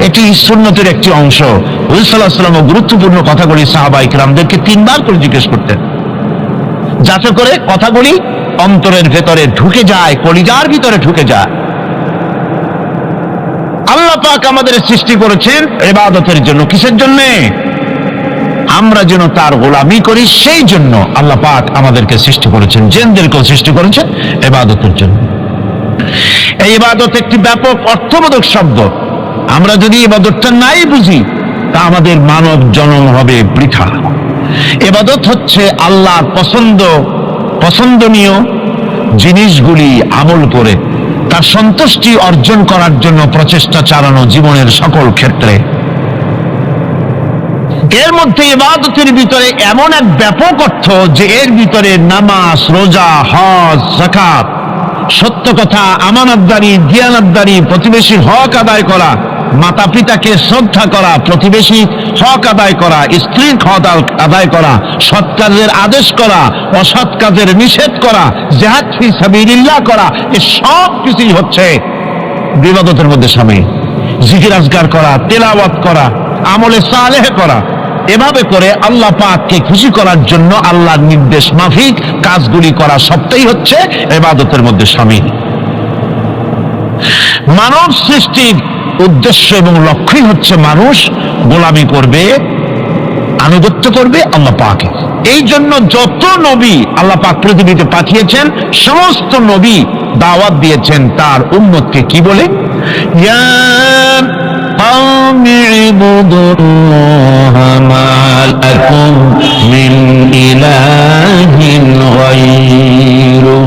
এটি সুন্নতের একটি অংশ। রাসূল সাল্লাল্লাহু আলাইহি ওয়াসাল্লাম গুরুত্বপূর্ণ কথাগুলি সাহাবায়ে কিরামদেরকে 3 বার করে জিজ্ঞেস করতেন, যাতে করে কথাগুলি অন্তরের ভেতরে ঢুকে যায়, কলিজার ভিতরে ঢুকে যায়। আল্লাহ পাক আমাদের সৃষ্টি করেছেন ইবাদতের জন্য। কিসের জন্য? আমরা যেন তার গোলামি করি, সেই জন্য আল্লাহ পাক আমাদেরকে সৃষ্টি করেছেন, জিনদেরকেও সৃষ্টি করেছেন ইবাদতের জন্য। এই ইবাদত একটি ব্যাপক অর্থবোধক শব্দ। আমরা যদি ইবাদতটা নাই বুঝি, তা আমাদের মানব জন্ম হবে বৃথা। ইবাদত হচ্ছে আল্লাহর পছন্দনীয় জিনিসগুলি আমল করে তার সন্তুষ্টি অর্জন করার জন্য প্রচেষ্টা চালানো জীবনের সকল ক্ষেত্রে। এর মধ্যে ইবাদতের ভিতরে এমন এক ব্যাপক অর্থ যে এর ভিতরে নামাজ, রোজা, হজ, যাকাত, সত্য কথা, আমানতদারি, দিয়ানতদারি, প্রতিবেশীর হক আদায় করা, মাতা পিতাকে শ্রদ্ধা করা, প্রতিবেশী হক আদায় করা, স্ত্রীর হক আদায় করা, সৎ কাজের আদেশ করা, অসৎ কাজের নিষেধ করা, জিহাদ ফি সাবিলিল্লাহ করা, এই সব কিছুই হচ্ছে ইবাদতের মধ্যে শামিল। জিকির আজকার করা, তেলাওয়াত করা, আমলে সালেহ করা, এভাবে করে আল্লাহ পাককে খুশি করার জন্য আল্লাহর নির্দেশ মাফিক কাজগুলি করা, সবটাই হচ্ছে ইবাদতের মধ্যে শামিল। মানব সৃষ্টির উদ্দেশ্য এবং লক্ষ্যই হচ্ছে মানুষ গোলামি করবে, আনুগত্য করবে আল্লাহ পাকের। এই জন্য যত নবী আল্লাহ পাক পৃথিবীতে পাঠিয়েছেন, সমস্ত নবী দাওয়াত দিয়েছেন তার উম্মতকে কি বলে? ইয়া কওমি ইবুদুল্লাহা মা লাকুম মিন ইলাহিন গায়রু।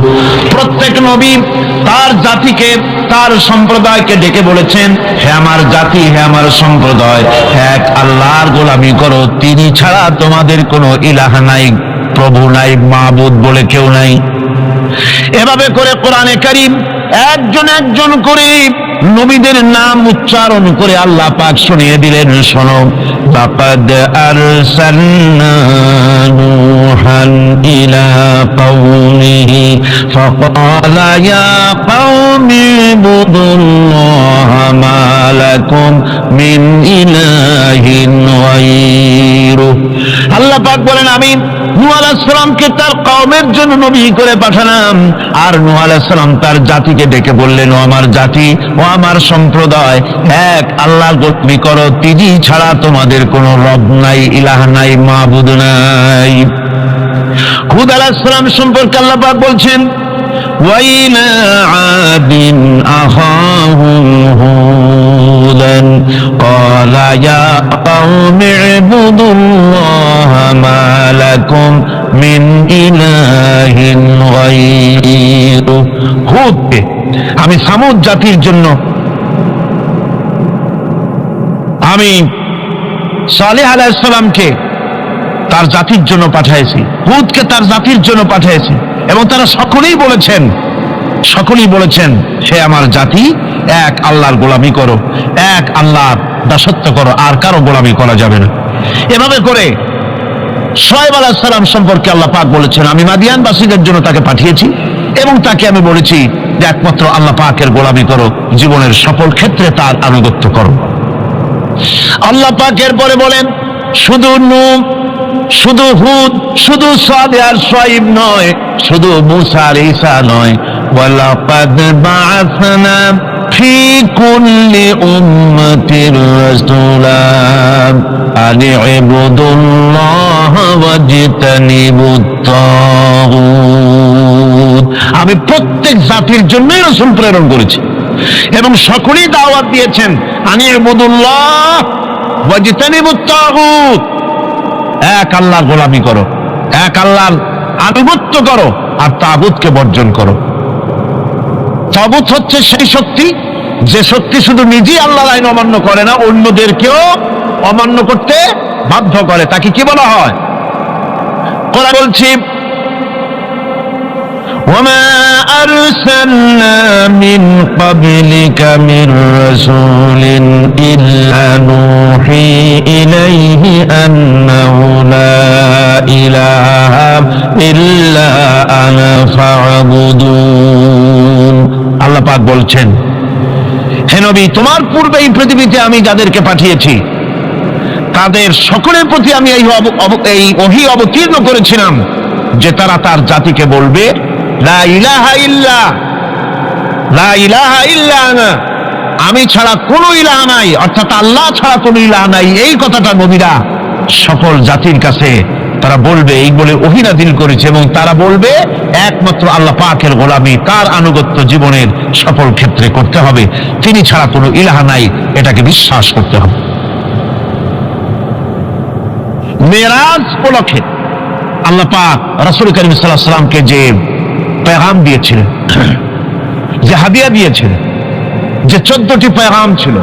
প্রত্যেক নবী তার জাতিকে, তার সম্প্রদায়কে ডেকে বলেছেন, হে আমার জাতি, হে আমার সম্প্রদায়, এক আল্লাহর গোলামি করো, তিনি ছাড়া তোমাদের কোনো ইলাহ নাই, প্রভু নাই, মাবুদ বলে কেউ নাই। এভাবে করে কোরআনে কারীম একজন একজন করে নবীদের নাম উচ্চারণ করে আল্লাহ পাক শুনিয়ে দিলেন, শোনো, লাকাদ আরসালনা নূহান ইলা কওমিহি ফাকালা ইয়া কওমি ইবুদুল্লাহা মা লাকুম মিন ইলাহিন গায়রু। আল্লাহ পাক বলেন, আমি নূহ আলাইহিস সালামকে তার কওমের জন্য নবী করে পাঠালাম, আর নূহ আলাইহিস সালাম তার জাতিকে ডেকে বললেন, ও আমার জাতি, ও আমার সম্প্রদায়, এক আল্লাহর গোলামি করো, তিনি ছাড়া তোমাদের কোনো রব নাই, ইলাহ নাই, মাবুদ নাই। হুদ আলাইহিস সালাম সম্পর্কে আল্লাহ পাক বলছেন ওয়াইলা আদিন আখাহুম হুদান ক্বালা ইয়া কওমি ইবুদুল্লাহা মা লাকুম মিন ইলাহিন গায়রু। হুদকে আমি সামুদ জাতির জন্য, আমি সালেহ আলাইহিস সালামকে তার জাতির জন্য পাঠিয়েছি, হুদকে তার জাতির জন্য পাঠিয়েছি, এবং তারা সকলেই বলেছেন সে আমার জাতি, এক আল্লাহর গোলামি করো, এক আল্লাহর দাসত্ব করো, আর কারো গোলামি করা যাবে না। এভাবে করে শুআয়ব আলাইহিস সালাম সম্পর্কে আল্লাহ পাক বলেছেন আমি মাদিয়ানবাসীদের জন্য তাকে পাঠিয়েছি, এবং তাকে আমি বলেছি যে একমাত্র আল্লাহ পাকের গোলামি করো, জীবনের সকল ক্ষেত্রে তার আনুগত্য করো। আল্লাহ পাকের পরে বলেন শুধু নূহ, শুধু হুদ, শুধু সালেহ আর শুআয়ব নয়, শুধু মূসা আর ঈসা নয়, ওয়ালাকাদ বা'আসনা ফি কুল্লি উম্মাতির রাসূলা আন ইবুদুল্লাহ ওয়াজতানিবুত তাগুত। আমি প্রত্যেক জাতির জন্যই রাসূল প্রেরণ করেছি, এবং সকলেই দাওয়াত দিয়েছেন আন ইবুদুল্লাহ ওয়াজতানিবুত তাগুত, এক আল্লাহর গোলামি করো, এক আল্লাহর আনুগত্য করো, আর তাগুতকে বর্জন করো। তাগুত হচ্ছে সেই শক্তি যে শক্তি শুধু নিজেই আল্লাহর আইন অমান্য করে না, অন্যদেরকেও অমান্য করতে বাধ্য করে। তাকে কি বলা হয়? কোরআন বলছি ওয়ামা আরসালনা মিন ক্বাবলিকা মির রাসূলিন ইল্লা নূহি ইলাইহি আন্নাহু লা ইলাহা ইল্লা আনা ফা'বুদুন। আল্লাহ পাক বলছেন হে নবী, তোমার পূর্বে এই পৃথিবীতে আমি যাদেরকে পাঠিয়েছি তাদের সকলের প্রতি আমি এই ওহী অবতীর্ণ করেছিলাম যে তারা তার জাতিকে বলবে লা ইলাহা ইল্লা, লা ইলাহা ইল্লা আনা, আমি ছাড়া কোনো ইলাহ নাই, অর্থাৎ আল্লাহ ছাড়া কোনো ইলাহ নাই। এই কথাটা নবীরা সকল জাতির কাছে তারা বলবে, এই বলে ওহী নাযিল করেছে, এবং তারা বলবে একমাত্র আল্লাহ পাকের গোলামি, তার আনুগত্য জীবনের সকল ক্ষেত্রে করতে হবে, তিনি ছাড়া কোনো ইলাহ নাই, এটাকে বিশ্বাস করতে হবে। মেরাজ উপলক্ষে আল্লাহ পাক রাসূল করিম সাল্লাল্লাহু আলাইহি ওয়াসাল্লামকে যে পেগাম দিয়েছিলেন, যে হাদিয়া দিয়েছিলেন, যে 14টি পেগাম ছিল,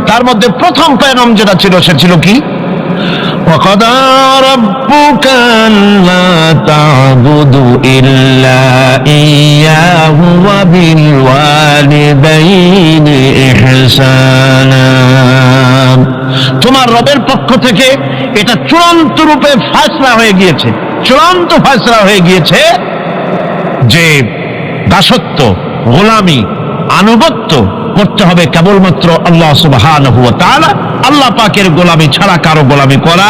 তার মধ্যে প্রথম পেগাম যেটা ছিল সে ছিল কি? وَقَضَى رَبُّكَ أَلَّا تَعْبُدُوا إِلَّا إِيَّاهُ وَبِالْوَالِدَيْنِ إِحْسَانًا। তোমার রবের পক্ষ থেকে এটা চূড়ান্ত রূপে ফয়সালা হয়ে গিয়েছে, চূড়ান্ত ফয়সালা হয়ে গিয়েছে যে দাসত্ব, গোলামি, আনুগত্য করতে হবে কেবলমাত্র আল্লাহ সুবহানাহু ওয়া তাআলা। আল্লাহ পাকের গোলামি ছাড়া কারো গোলামি করা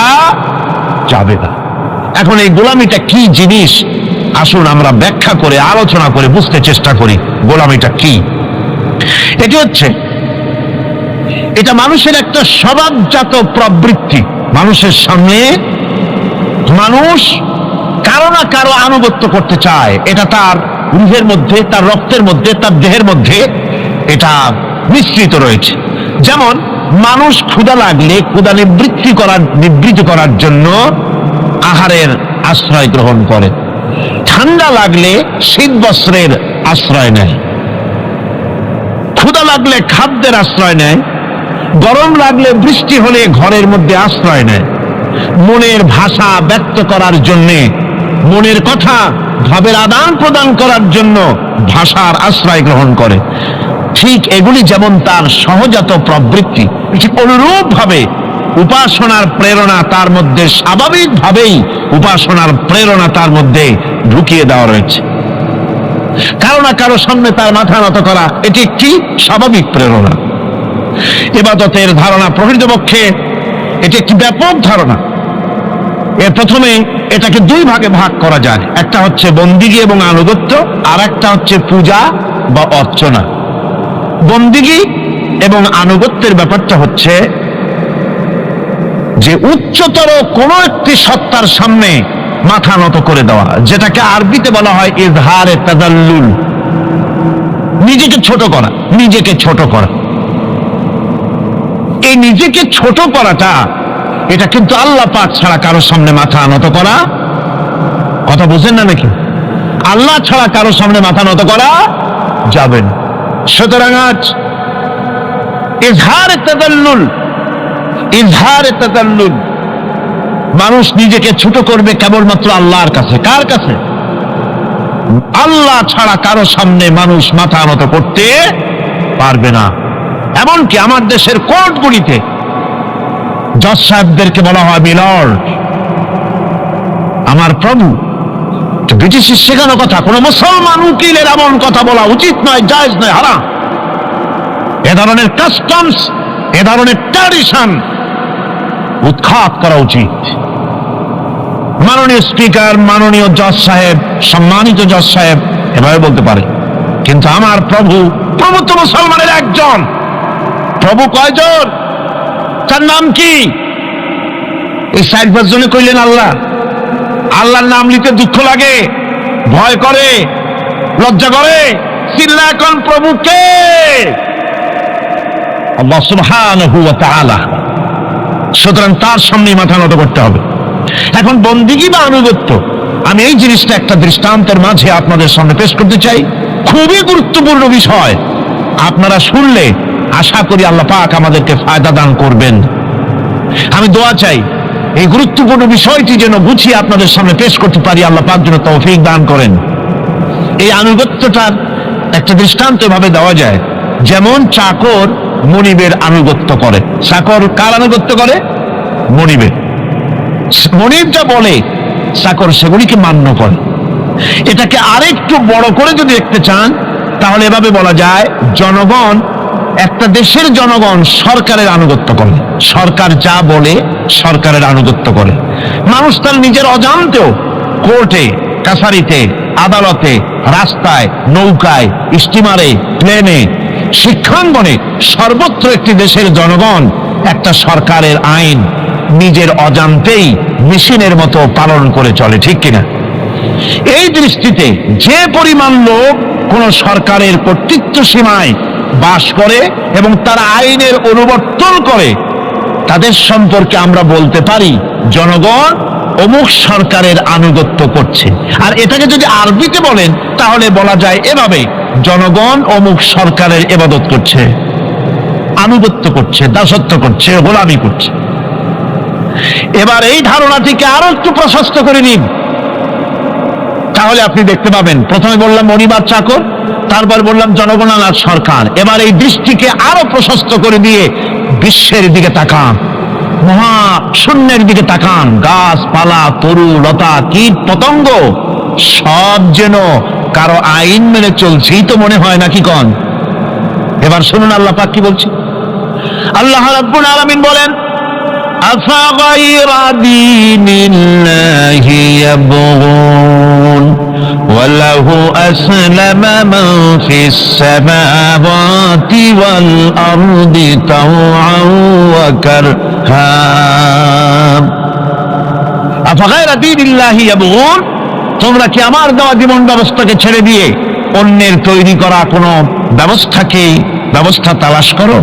যাবে না। এখন এই গোলামিটা কি জিনিস, আসুন আমরা ব্যাখ্যা করে আলোচনা করে বুঝতে চেষ্টা করি গোলামিটা কি। এটি হচ্ছে, এটা মানুষের একটা স্বভাবজাত প্রবৃত্তি। মানুষের সামনে মানুষ কারো না কারো আনুগত্য করতে চায়, এটা তার রুহের মধ্যে, তার রক্তের মধ্যে, তার দেহের মধ্যে এটা মিশ্রিত রয়েছে। যেমন মানুষ ক্ষুধা লাগলে ক্ষুধা নিবৃত্তি করার জন্য আহারের আশ্রয় গ্রহণ করে, ঠান্ডা লাগলে শীত বস্ত্রের আশ্রয় নেয়, ক্ষুধা লাগলে খাদ্যের আশ্রয় নেয়, গরম লাগলে বৃষ্টি হলে ঘরের মধ্যে আশ্রয় নেয়, মনের ভাষা ব্যক্ত করার জন্যে, মনের কথা ভাবের আদান প্রদান করার জন্য ভাষার আশ্রয় গ্রহণ করে। ঠিক এগুলি যেমন তার সহজাত প্রবৃত্তি, ঠিক অনুরূপ ভাবে উপাসনার প্রেরণা তার মধ্যে স্বাভাবিকভাবেই উপাসনার প্রেরণা তার মধ্যে ঢুকিয়ে দেওয়া রয়েছে। কারো না কারো সামনে তার মাথা নত করা এটি একটি স্বাভাবিক প্রেরণা। ইবাদতের ধারণা প্রকৃতপক্ষে এটি একটি ব্যাপক ধারণা। এর প্রথমে এটাকে দুই ভাগে ভাগ করা যায়, একটা হচ্ছে বন্দিগি এবং আনুগত্য, আর একটা হচ্ছে পূজা বা অর্চনা। বন্দিগি এবং আনুগত্যের ব্যাপারটা হচ্ছে যে উচ্চতর কোনো একটি সত্তার সামনে মাথা নত করে দেওয়া, যেটাকে আরবিতে বলা হয় ইজহারে তাদাল্লুল, নিজেকে ছোট করা, নিজেকে ছোট করা। এই নিজেকে ছোট করাটা, এটা কিন্তু আল্লাহ পাক ছাড়া কারোর সামনে মাথা নত করা, কথা বুঝেন না নাকি? আল্লাহ ছাড়া কারোর সামনে মাথা নত করা যাবে না। সুতরাং আজ ইজহারে তাদাল্লুল, ইজহারে তাদাল্লুল, মানুষ নিজেকে ছোট করবে কেবলমাত্র আল্লাহর কাছে। কার কাছে? আল্লাহ ছাড়া কারো সামনে মানুষ মাথা নত করতে পারবে না। এমনকি আমার দেশের কোর্টগুলিতে জজ সাহেবদেরকে বলা হয় মিলর্ড, আমার প্রভু। ব্রিটিশের শেখানো কথা, কোন মুসলমান উকিলের এমন কথা বলা উচিত নয়, জায়েজ নয়, হারাম। এ ধরনের কাস্টমস, এ ধরনের ট্র্যাডিশন উৎখাত করা উচিত। মাননীয় স্পিকার, মাননীয় জজ সাহেব, সম্মানিত জজ সাহেব এভাবে বলতে পারে, কিন্তু আমার প্রভু, প্রভু তো মুসলমানের একজন। প্রভু কয়জন? তার নাম কি? এই 60 জনে কইলেন আল্লাহ। আল্লাহর নাম নিতে দুঃখ লাগে, ভয় করে, লজ্জা করে, চিল্লা এখন প্রভু কে? আল্লাহ সুবহানাহু ওয়া তাআলা। সুতরাং তার সামনে মাথা নত করতে হবে। এখন বন্দিগি বা আনুগত্য, আমি এই জিনিসটা একটা দৃষ্টান্তের মাঝে আপনাদের সামনে পেশ করতে চাই। খুবই গুরুত্বপূর্ণ বিষয়, আপনারা শুনলে আশা করি আল্লাহ পাক আমাদেরকে ফায়দা দান করবেন। আমি দোয়া চাই এই গুরুত্বপূর্ণ বিষয়টি যেন বুঝিয়ে আপনাদের সামনে পেশ করতে পারি, আল্লাহ পাক যেন তৌফিক দান করেন। এই আনুগত্যটার একটা দৃষ্টান্ত এভাবে দেওয়া যায়, যেমন চাকর মনিবের আনুগত্য করে। চাকর কার আনুগত্য করে? মনিবের। মনিব যা বলে চাকর সেগুলিকে মান্য করে। এটাকে আরেকটু বড় করে যদি দেখতে চান, তাহলে এভাবে বলা যায়, জনগণ, একটা দেশের জনগণ সরকারের আনুগত্য করে। সরকার যা বলে সরকারের আনুগত্য করে। মানুষ তার নিজের অজান্তেও কোর্টে, কাছারিতে, আদালতে, রাস্তায়, নৌকায়, স্টিমারে, প্লেনে, শিক্ষাঙ্গনে, সর্বত্র একটি দেশের জনগণ একটা সরকারের আইন নিজের অজান্তেই মেশিনের মতো পালন করে চলে, ঠিক কিনা? এই দৃষ্টিতে যে পরিমাণ লোক কোন সরকারের কর্তৃত্ব সীমায় বাস করে এবং তারা আইনের অনুবর্তন করে, তাদের সম্পর্কে আমরা বলতে পারি জনগণ অমুক সরকারের আনুগত্য করছে। আর এটাকে যদি আরবিতে বলেন তাহলে বলা যায় এভাবে, জনগণ অমুক সরকারের ইবাদত করছে, আনুগত্য করছে, দাসত্ব করছে, গোলামি করছে। এবার এই ধারণাটিকে আরো একটু প্রশস্ত করে নিন, তাহলে আপনি দেখতে পাবেন। প্রথমে বললাম মনিবার চাকর, তারপর বললাম জনগণ আর সরকার। এবার এই দৃষ্টিকে আরো প্রশস্ত করে দিয়ে বিশ্বের দিকে তাকান, মহা শূন্যের দিকে তাকান। গাছপালা, তরু লতা, কীট পতঙ্গ সব যেন কারো আইন মেনে চলছেই তো মনে হয়, নাকি কন? এবার শুনুন আল্লাহ পাক কি বলছে। আল্লাহ রাব্বুল আলামিন বলেন, আফাগায়রা দীনিল্লাহি ইয়াবগুন ওয়ালাহু আসলামা মান ফিস সামাওয়াতি ওয়াল আরদি তাওআন ওয়া কারহা। আফাগায়রা দীনিল্লাহি ইয়াবগুন, তোমরা কি আমার দেওয়া জীবন ব্যবস্থাকে ছেড়ে দিয়ে অন্যের তৈরি করা কোন ব্যবস্থা তালাশ করো?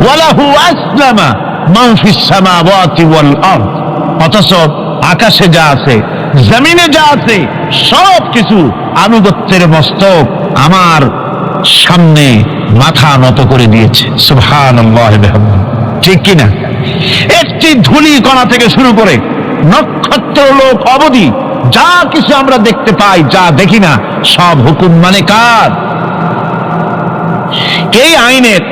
ওয়ালাহু আসলামা মান ফিস সামাওয়াতি ওয়াল আরদ, অথচ আকাশে যা আছে, জমিনে যা আছে, সব কিছু আনুগত্যের মস্তক আমার সামনে মাথা নত করে দিয়েছে। সুবহানাল্লাহি ওয়া বিহামদিহি, ঠিক কিনা? একটি ধূলি কণা থেকে শুরু করে নক্ষত্র লোক অবধি যা কিছু আমরা দেখতে পাই, যা দেখি না, সব হুকুম মানে কার? এই আইনের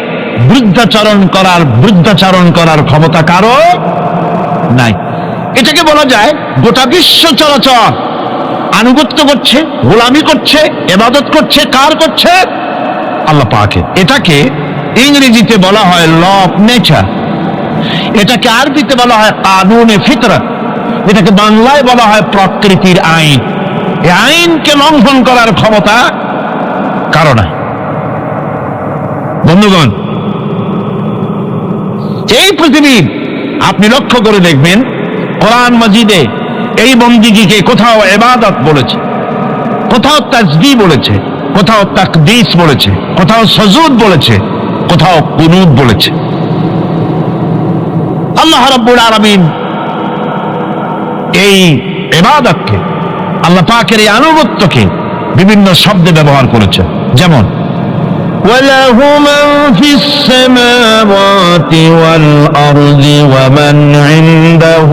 বৃদ্ধাচারণ করার ক্ষমতা কারো নাই। এটাকে বলা যায় গোটা বিশ্ব চরাচর আনুগত্য করছে, গোলামি করছে, ইবাদত করছে। কার করছে? আল্লাহ পাকের। এটাকে ইংরেজিতে বলা হয় ল অফ নেচার, এটাকে আরবিতে বলা হয় কানুনে ফিতরত, এটাকে বাংলায় বলা হয় প্রকৃতির আইন। এই আইনকে লঙ্ঘন করার ক্ষমতা কারো নাই। বন্ধুগণ, এই পৃথিবীর আপনি লক্ষ্য করে দেখবেন, কোরআন মাজিদে এই বন্দিগিকে কোথাও ইবাদত বলেছে, কোথাও তাসবিহ বলেছে, কোথাও তাকদীস বলেছে, কোথাও সুজুদ বলেছে, কোথাও কুনুত বলেছে। আল্লাহ রাব্বুল আলামিন এই ইবাদতকে, আল্লাহ পাকের এই আনুগত্যকে বিভিন্ন শব্দে ব্যবহার করেছে, যেমন وَلَهُ مَنْ فِي السَّمَاوَاتِ وَالْأَرْضِ وَمَنْ عِنْدَهُ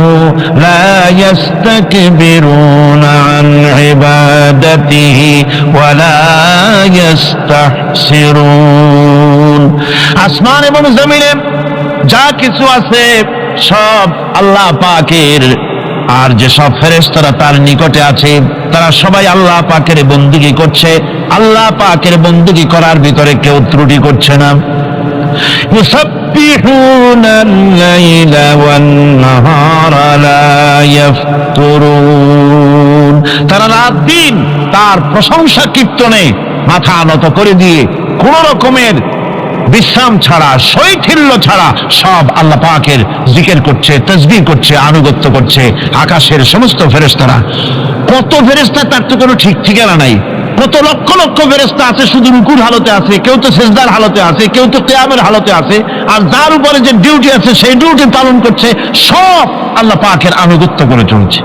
لَا يَسْتَكْبِرُونَ عَنْ عِبَادَتِهِ وَلَا يَسْتَحْسِرُونَ। আসমান এবং জমিনে যা কিছু আছে সব আল্লাহ পাকের, আর যেসব ফেরেশতারা তার নিকটে আছে তারা সবাই আল্লাহ পাকের বন্দেগী করছে। আল্লাহ পাকের বন্দেগী করার ভিতরে কেউ ত্রুটি করছে না। ইউসাব্বিহুনাল লাইলা ওয়ান নাহারা লা ইয়াফতুরুন। তারা রাত দিন তার প্রশংসা কীর্তনে মাথা নত করে দিয়ে কোন রকমের বিশ্রাম ছাড়া, শৈথিল্য ছাড়া সব আল্লাহ পাকের জিকির করছে, তাসবিহ করছে, আনুগত্য করছে। আকাশের সমস্ত ফেরেশতারা, কত ফেরেশতা তার তো কোনো ঠিক ঠিকানা নাই। কত লক্ষ লক্ষ ফেরেশতা আছে শুধু রুকুর হালতে আছে, কেউ তো সিজদার হালতে আছে, কেউ তো কিয়ামের হালতে আছে। আর যার উপরে যে ডিউটি আছে সেই ডিউটি পালন করছে, সব আল্লাহ পাকের আনুগত্য করে চলছে।